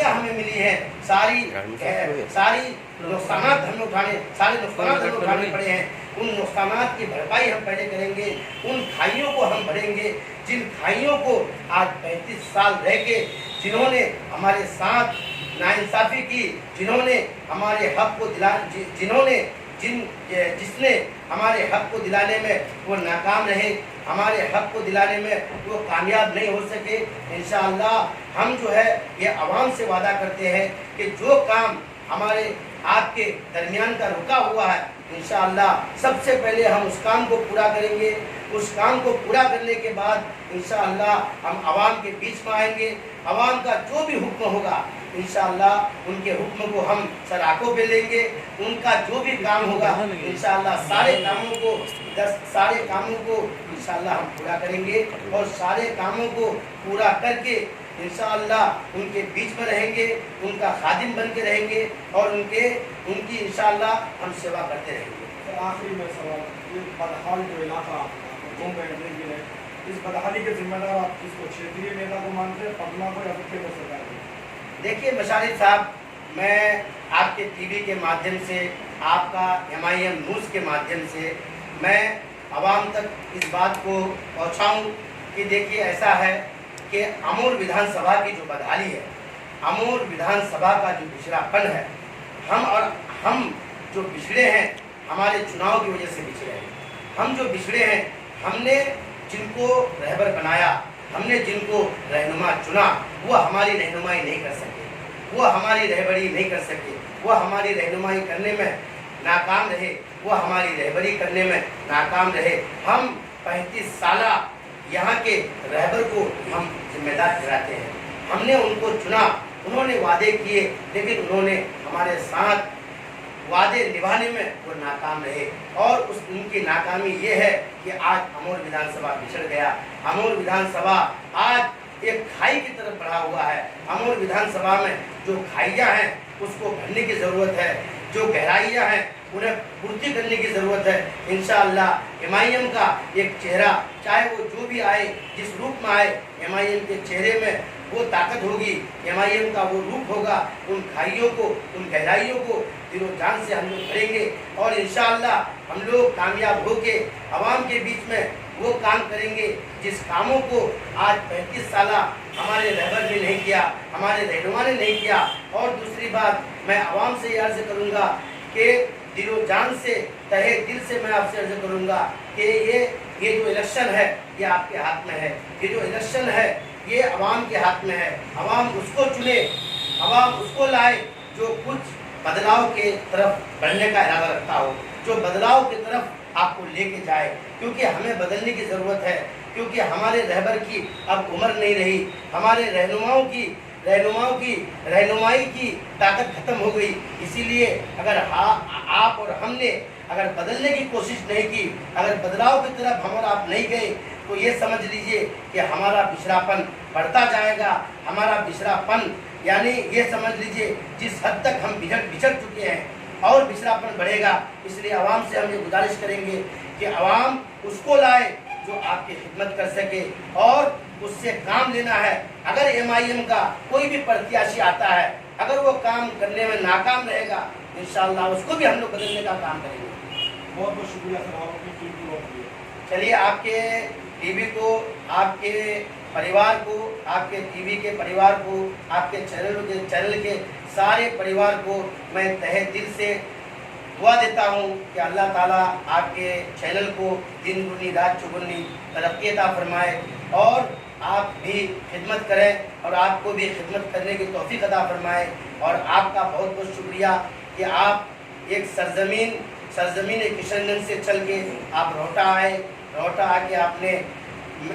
कमियां हमें मिली हैं, सारे नुकसानात हमें उठाने पड़े हैं, उन नुकसानात की भरपाई हम पहले करेंगे, उन खाइयों को हम भरेंगे जिन खाइयों को आज 35 साल रह के जिन्होंने हमारे साथ नाइंसाफ़ी की, जिन्होंने हमारे हक को जिसने हमारे हक को दिलाने में वो नाकाम रहे, हमारे हक को दिलाने में वो कामयाब नहीं हो सके। इंशाअल्लाह हम जो है ये आवाम से वादा करते हैं कि जो काम हमारे आपके दरमियान का रुका हुआ है, इंशाअल्लाह सबसे पहले हम उस काम को पूरा करेंगे। उस काम को पूरा करने के बाद इंशाअल्लाह हम आवाम के बीच में आएंगे। आवाम का जो भी हुक्म होगा इंशाअल्लाह उनके हुक्म को हम सर आंखों पे लेंगे। उनका जो भी काम होगा इंशाअल्लाह सारे कामों को इंशाअल्लाह हम पूरा करेंगे और सारे कामों को पूरा करके इंशाअल्लाह उनके बीच में रहेंगे, उनका खादिम बन के रहेंगे और उनकी इंशाअल्लाह हम सेवा करते रहेंगे। आखिरी में सवाल, ये बदहाल जो इलाका इस बदहाली के जिम्मेदार आप किसको, क्षेत्रीय नेता को मानते हैं, पटना को या फिर केंद्र सरकार को? देखिए मशारिफ साहब, मैं आपके टीवी के माध्यम से, आपका MIM न्यूज़ के माध्यम से मैं आवाम तक इस बात को पहुंचाऊं कि देखिए ऐसा है कि अमूर विधानसभा की जो बदहाली है, अमूर विधानसभा का जो पिछड़ापन है, हम जो पिछड़े हैं हमारे चुनाव की वजह से पिछड़े हैं। हम जो पिछड़े हैं, हमने जिनको रहबर बनाया, हमने जिनको रहनुमा चुना, वो हमारी रहनुमाई नहीं कर सके, वो हमारी रहबरी नहीं कर सके, वो हमारी रहनुमाई करने में नाकाम रहे, वो हमारी रहबरी करने में नाकाम रहे। हम 35 साल यहाँ के रहबर को हम जिम्मेदार ठहराते हैं। हमने उनको चुना, उन्होंने वादे किए, लेकिन उन्होंने हमारे साथ वादे निभाने में वो नाकाम रहे और उनकी नाकामी ये है कि आज अमूर विधानसभा बिछड़ गया। अमूर विधानसभा आज एक खाई की तरफ बढ़ा हुआ है। अमूर विधानसभा में जो खाइयाँ हैं उसको भरने की ज़रूरत है, जो गहराइयाँ हैं उन्हें पूर्ति करने की ज़रूरत है। इंशाअल्लाह MIM का एक चेहरा, चाहे वो जो भी आए, जिस रूप में आए, MIM के चेहरे में वो ताकत होगी, MIM का वो रूप होगा। उन खाइयों को, उन गहराइयों को दिलो जान से हम लोग भरेंगे और इंशाअल्लाह हम लोग कामयाब होके आवाम के बीच में वो काम करेंगे जिस कामों को आज 35 साल हमारे रहबर ने नहीं किया, हमारे रहनुमा ने नहीं किया। और दूसरी बात, मैं आवाम से ये अर्ज़ करूँगा कि दिलो जान से, तहे दिल से मैं आपसे अर्ज़ करूँगा कि ये जो इलेक्शन है ये आपके हाथ में है। ये जो इलेक्शन है ये अवाम के हाथ में है। अवाम उसको चुने, अवाम उसको लाए जो कुछ बदलाव के तरफ बढ़ने का इरादा रखता हो, जो बदलाव की तरफ आपको लेके जाए, क्योंकि हमें बदलने की ज़रूरत है। क्योंकि हमारे रहबर की अब उम्र नहीं रही, हमारे रहनुमाओं की रहनुमाई की ताकत खत्म हो गई। इसीलिए अगर आप और हमने अगर बदलने की कोशिश नहीं की, अगर बदलाव की तरफ हम और आप नहीं गए, तो ये समझ लीजिए कि हमारा पिछड़ापन बढ़ता जाएगा। हमारा पिछड़ापन यानी ये समझ लीजिए जिस हद तक हम बिछड़ चुके हैं और पिछड़ापन बढ़ेगा। इसलिए आवाम से हम ये गुजारिश करेंगे कि आवाम उसको लाए जो आपकी खिदमत कर सके और उससे काम लेना है। अगर MIM का कोई भी प्रत्याशी आता है, अगर वो काम करने में नाकाम रहेगा, इंशाअल्लाह उसको भी हम लोग बदलने का काम करेंगे। बहुत बहुत शुक्रिया सर, आपने टीवी को। चलिए, आपके टीवी को, आपके परिवार को, आपके टीवी के परिवार को, आपके चैनल के सारे परिवार को मैं तहे दिल से दुआ देता हूँ कि अल्लाह ताला आपके चैनल को दिन दुनी रात चौगुनी तरक्की अता फरमाए और आप भी खिदमत करें और आपको भी खिदमत करने की तौफीक अता फरमाए। और आपका बहुत बहुत शुक्रिया कि आप एक सरजमीन किशनगंज से चल के आप रोहटा आए, रोहटा आके आपने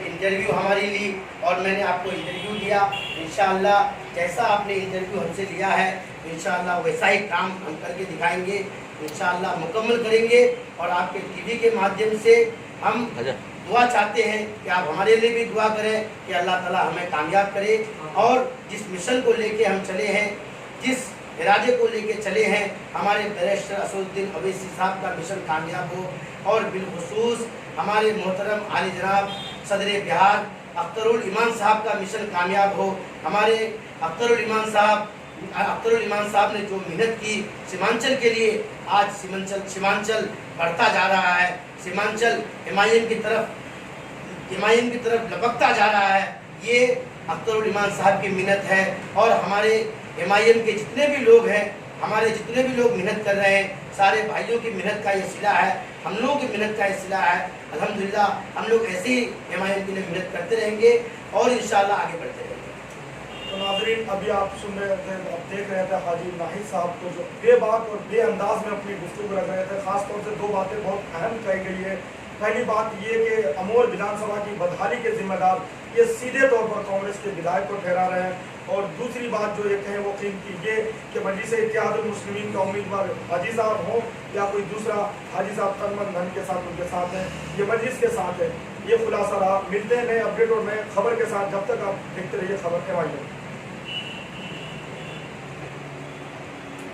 इंटरव्यू हमारी ली और मैंने आपको इंटरव्यू दिया। इंशाअल्लाह जैसा आपने इंटरव्यू हमसे लिया है, इंशाअल्लाह वैसा ही काम हम करके दिखाएंगे, इंशाअल्लाह मुकम्मल करेंगे। और आपके टीवी के माध्यम से हम दुआ चाहते हैं कि आप हमारे लिए भी दुआ करें कि अल्लाह ताला हमें कामयाब करे और जिस मिशन को लेके हम चले हैं, जिस इरादे को लेके चले हैं, हमारे बैरिस्टर असदुद्दीन अवैसी साहब का मिशन कामयाब हो और बिलखुसूस हमारे मोहतरम आली जनाब सदर बिहार अख्तरुल ईमान साहब का मिशन कामयाब हो। हमारे अख्तरुल ईमान साहब अख्तरुल ईमान साहब ने जो मेहनत की सीमांचल के लिए, आज सीमांचल बढ़ता जा रहा है, सीमांचल एमआईएम की तरफ लपकता जा रहा है। ये अख्तरुल ईमान साहब की मेहनत है। और हमारे एमआईएम के जितने भी लोग हैं, हमारे जितने भी लोग मेहनत कर रहे हैं, सारे भाइयों की मेहनत का ये सिला है, हम लोगों की मेहनत का ये सिला है। अल्हम्दुलिल्लाह हम लोग ऐसे ही एमआईएम के लिए मेहनत करते रहेंगे और इंशाअल्लाह आगे बढ़ते रहेंगे। तो नाज़रीन, अभी आप सुन रहे थे, आप देख रहे थे हाजी नाहिद साहब को जो बेबाक और बेअंदाज में अपनी गुफ्तगू रख रहे थे। खासतौर से 2 बातें बहुत अहम कही गई है। पहली बात ये कि अमोर विधानसभा की बदहाली के जिम्मेदार ये सीधे तौर पर कांग्रेस के विधायक को ठहरा रहे हैं। और दूसरी बात जो ये कहें वो कीमती ये कि मजलिस इत्तेहादुल मुस्लिमीन का उम्मीदवार हाजी साहब हो या कोई दूसरा हाजी साहब तन धन के साथ उनके साथ है, ये मजलिस के साथ है। ये खुलासा रहा। मिलते हैं नए अपडेट और नए खबर के साथ। जब तक आप देखते रहिए खबर के।